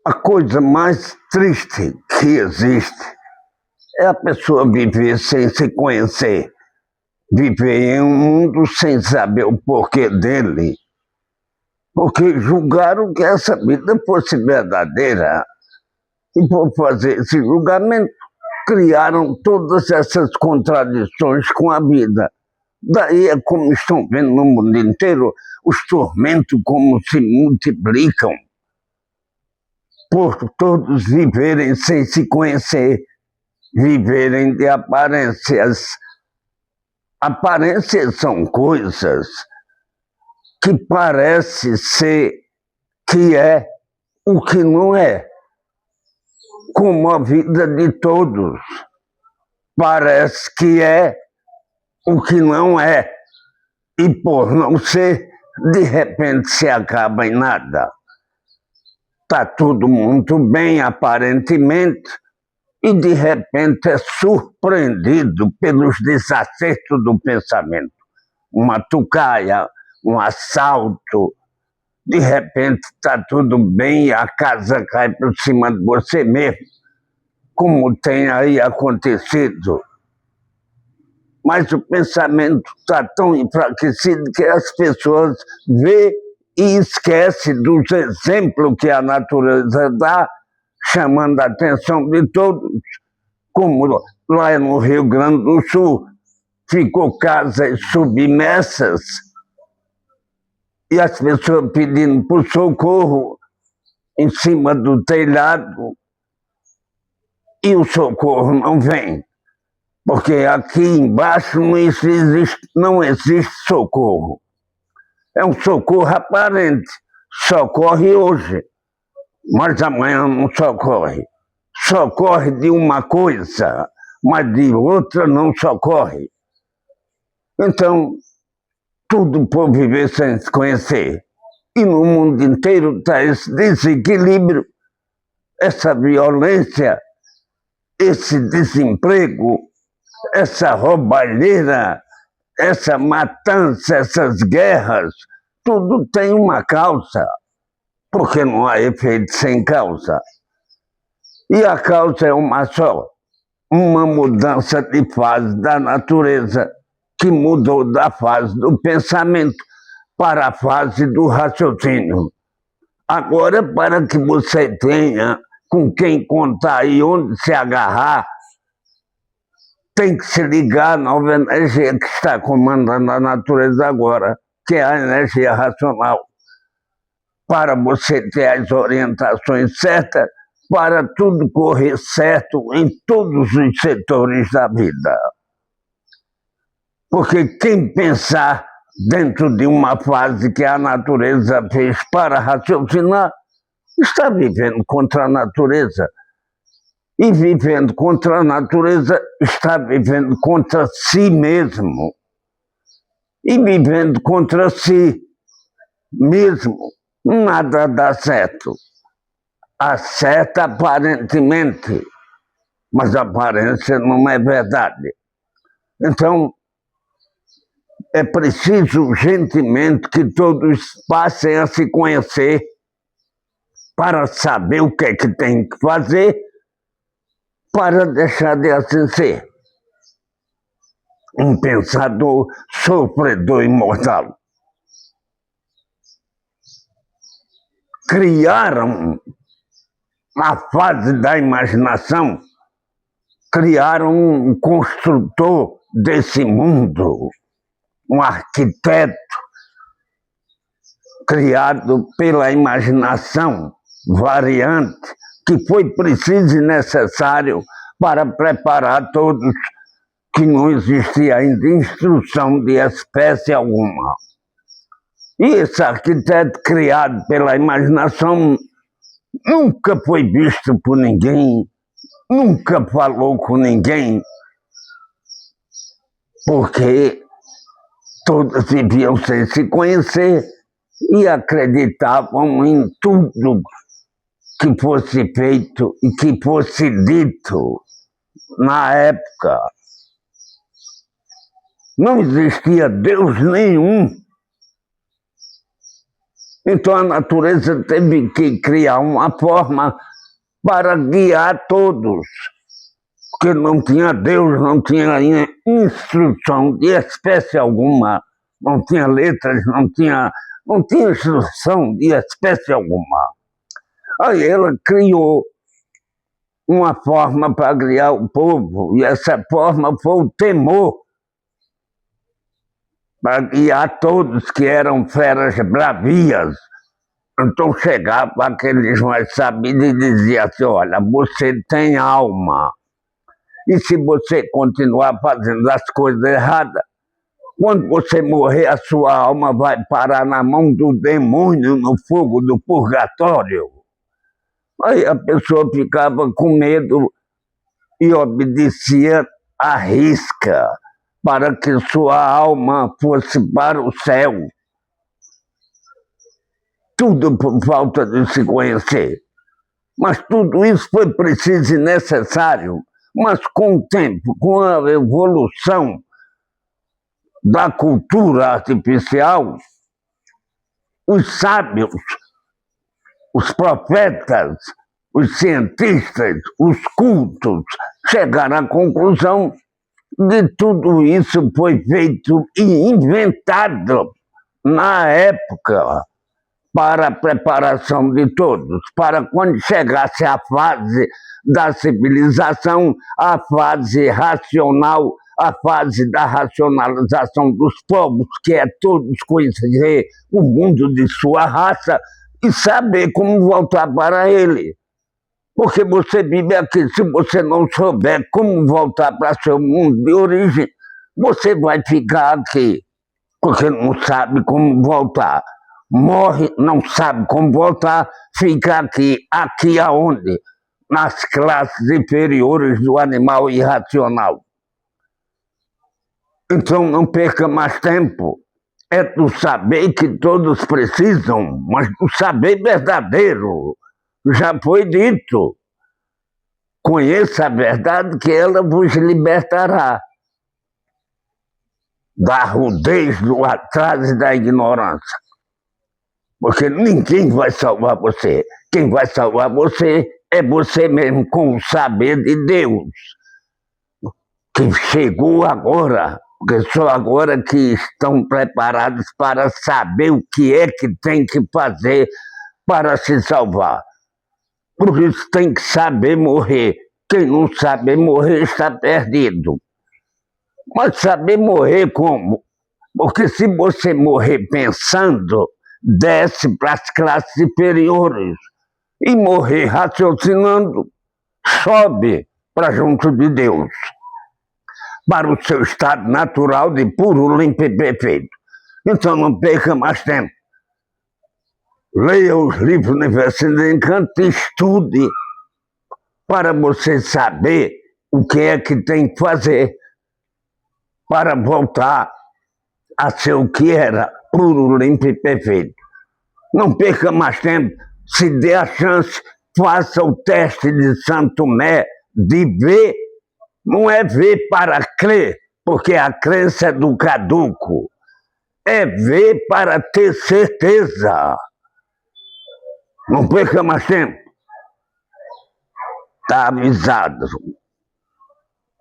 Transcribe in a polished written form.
A coisa mais triste que existe é a pessoa viver sem se conhecer, viver em um mundo sem saber o porquê dele, porque julgaram que essa vida fosse verdadeira. E por fazer esse julgamento, criaram todas essas contradições com a vida. Daí é como estão vendo no mundo inteiro os tormentos como se multiplicam, por todos viverem sem se conhecer, viverem de aparências. Aparências são coisas que parece ser que é o que não é, como a vida de todos. Parece que é o que não é, e por não ser, de repente se acaba em nada. Está tudo muito bem, aparentemente, e de repente é surpreendido pelos desacertos do pensamento. Uma tucaia, um assalto, de repente está tudo bem e a casa cai por cima de você mesmo, como tem aí acontecido. Mas o pensamento está tão enfraquecido que as pessoas vê e esquecem dos exemplos que a natureza dá, chamando a atenção de todos, como lá no Rio Grande do Sul, ficou casas submersas e as pessoas pedindo por socorro em cima do telhado e o socorro não vem, porque aqui embaixo não existe socorro. É um socorro aparente, socorre hoje, mas amanhã não socorre. Socorre de uma coisa, mas de outra não socorre. Então, tudo por viver sem se conhecer. E no mundo inteiro está esse desequilíbrio, essa violência, esse desemprego, essa roubalheira, essa matança, essas guerras, tudo tem uma causa, porque não há efeito sem causa. E a causa é uma só, uma mudança de fase da natureza, que mudou da fase do pensamento para a fase do raciocínio. Agora, para que você tenha com quem contar e onde se agarrar, tem que se ligar à nova energia que está comandando a natureza agora, que é a energia racional, para você ter as orientações certas, para tudo correr certo em todos os setores da vida. Porque quem pensar dentro de uma fase que a natureza fez para raciocinar, está vivendo contra a natureza. E vivendo contra a natureza, está vivendo contra si mesmo. E vivendo contra si mesmo, nada dá certo. Acerta aparentemente, mas a aparência não é verdade. Então, é preciso urgentemente que todos passem a se conhecer para saber o que é que tem que fazer para deixar de assim ser um pensador sofredor imortal. Criaram a fase da imaginação, criaram um construtor desse mundo, um arquiteto criado pela imaginação variante, que foi preciso e necessário para preparar todos, que não existia ainda instrução de espécie alguma. E esse arquiteto criado pela imaginação nunca foi visto por ninguém, nunca falou com ninguém, porque todos viviam sem se conhecer e acreditavam em tudo que fosse feito e que fosse dito na época. Não existia Deus nenhum. Então a natureza teve que criar uma forma para guiar todos, porque não tinha Deus, não tinha instrução de espécie alguma, não tinha letras, não tinha instrução de espécie alguma. Aí ela criou uma forma para guiar o povo, e essa forma foi o temor, para guiar todos que eram feras bravias. Então chegava aqueles mais sabidos e dizia assim, olha, você tem alma, e se você continuar fazendo as coisas erradas, quando você morrer, a sua alma vai parar na mão do demônio no fogo do purgatório. Aí a pessoa ficava com medo e obedecia à risca, para que sua alma fosse para o céu. Tudo por falta de se conhecer. Mas tudo isso foi preciso e necessário. Mas com o tempo, com a evolução da cultura artificial, os sábios, os profetas, os cientistas, os cultos, chegaram à conclusão de tudo isso foi feito e inventado na época para a preparação de todos, para quando chegasse a fase da civilização, a fase racional, a fase da racionalização dos povos, que é todos conhecer o mundo de sua raça e saber como voltar para ele. Porque você vive aqui, se você não souber como voltar para seu mundo de origem, você vai ficar aqui, porque não sabe como voltar. Morre, não sabe como voltar, fica aqui. Aqui aonde? Nas classes inferiores do animal irracional. Então não perca mais tempo. É do saber que todos precisam, mas do saber verdadeiro. Já foi dito. Conheça a verdade que ela vos libertará da rudez, do atraso e da ignorância. Porque ninguém vai salvar você. Quem vai salvar você é você mesmo, com o saber de Deus, que chegou agora, porque só agora que estão preparados para saber o que é que tem que fazer para se salvar. Por isso tem que saber morrer. Quem não sabe morrer está perdido. Mas saber morrer como? Porque se você morrer pensando, desce para as classes inferiores. E morrer raciocinando, sobe para junto de Deus, para o seu estado natural de puro, limpo e perfeito. Então não perca mais tempo. Leia os livros Universidade de Encanto e estude para você saber o que é que tem que fazer para voltar a ser o que era, puro, limpo e perfeito. Não perca mais tempo, se dê a chance, faça o teste de Santo Tomé, de ver, não é ver para crer, porque a crença é do caduco, é ver para ter certeza. Não perca mais tempo. Está avisado.